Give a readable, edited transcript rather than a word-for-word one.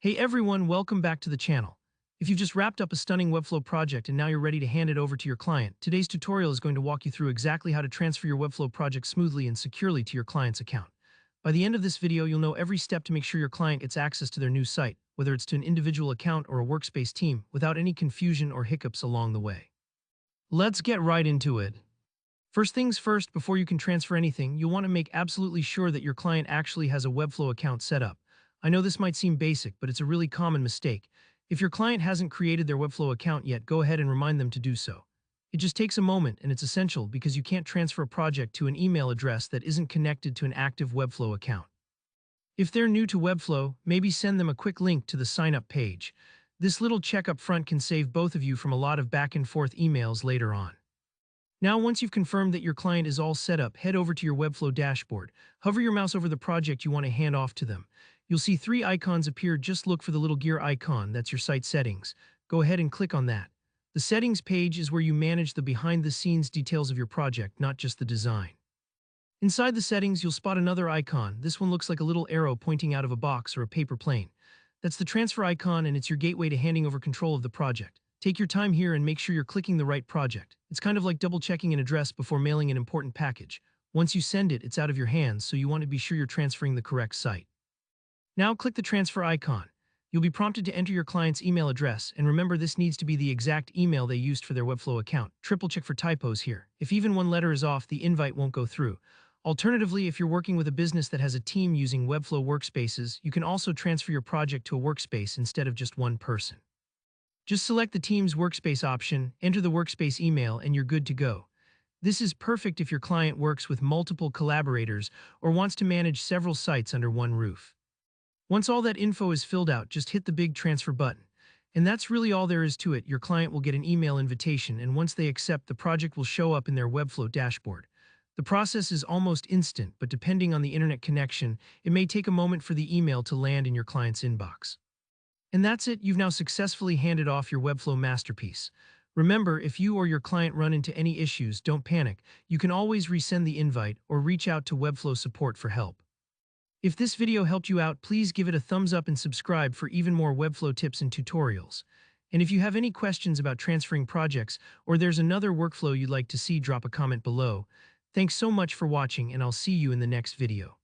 Hey everyone, welcome back to the channel. If you've just wrapped up a stunning Webflow project and now you're ready to hand it over to your client, today's tutorial is going to walk you through exactly how to transfer your Webflow project smoothly and securely to your client's account. By the end of this video, you'll know every step to make sure your client gets access to their new site, whether it's to an individual account or a workspace team, without any confusion or hiccups along the way. Let's get right into it. First things first, before you can transfer anything, you'll want to make absolutely sure that your client actually has a Webflow account set up. I know this might seem basic, but it's a really common mistake. If your client hasn't created their Webflow account yet, go ahead and remind them to do so. It just takes a moment, and it's essential because you can't transfer a project to an email address that isn't connected to an active Webflow account. If they're new to Webflow, maybe send them a quick link to the sign-up page. This little check up front can save both of you from a lot of back-and-forth emails later on. Now, once you've confirmed that your client is all set up, head over to your Webflow dashboard. Hover your mouse over the project you want to hand off to them. You'll see three icons appear. Just look for the little gear icon. That's your site settings. Go ahead and click on that. The settings page is where you manage the behind-the-scenes details of your project, not just the design. Inside the settings, you'll spot another icon. This one looks like a little arrow pointing out of a box or a paper plane. That's the transfer icon, and it's your gateway to handing over control of the project. Take your time here and make sure you're clicking the right project. It's kind of like double-checking an address before mailing an important package. Once you send it, it's out of your hands, so you want to be sure you're transferring the correct site. Now click the transfer icon. You'll be prompted to enter your client's email address, and remember, this needs to be the exact email they used for their Webflow account. Triple check for typos here. If even one letter is off, the invite won't go through. Alternatively, if you're working with a business that has a team using Webflow workspaces, you can also transfer your project to a workspace instead of just one person. Just select the team's workspace option, enter the workspace email, and you're good to go. This is perfect if your client works with multiple collaborators or wants to manage several sites under one roof. Once all that info is filled out, just hit the big transfer button. And that's really all there is to it. Your client will get an email invitation, and once they accept, the project will show up in their Webflow dashboard. The process is almost instant, but depending on the internet connection, it may take a moment for the email to land in your client's inbox. And that's it. You've now successfully handed off your Webflow masterpiece. Remember, if you or your client run into any issues, don't panic. You can always resend the invite or reach out to Webflow support for help. If this video helped you out, please give it a thumbs up and subscribe for even more Webflow tips and tutorials. And if you have any questions about transferring projects or there's another workflow you'd like to see, drop a comment below. Thanks so much for watching, and I'll see you in the next video.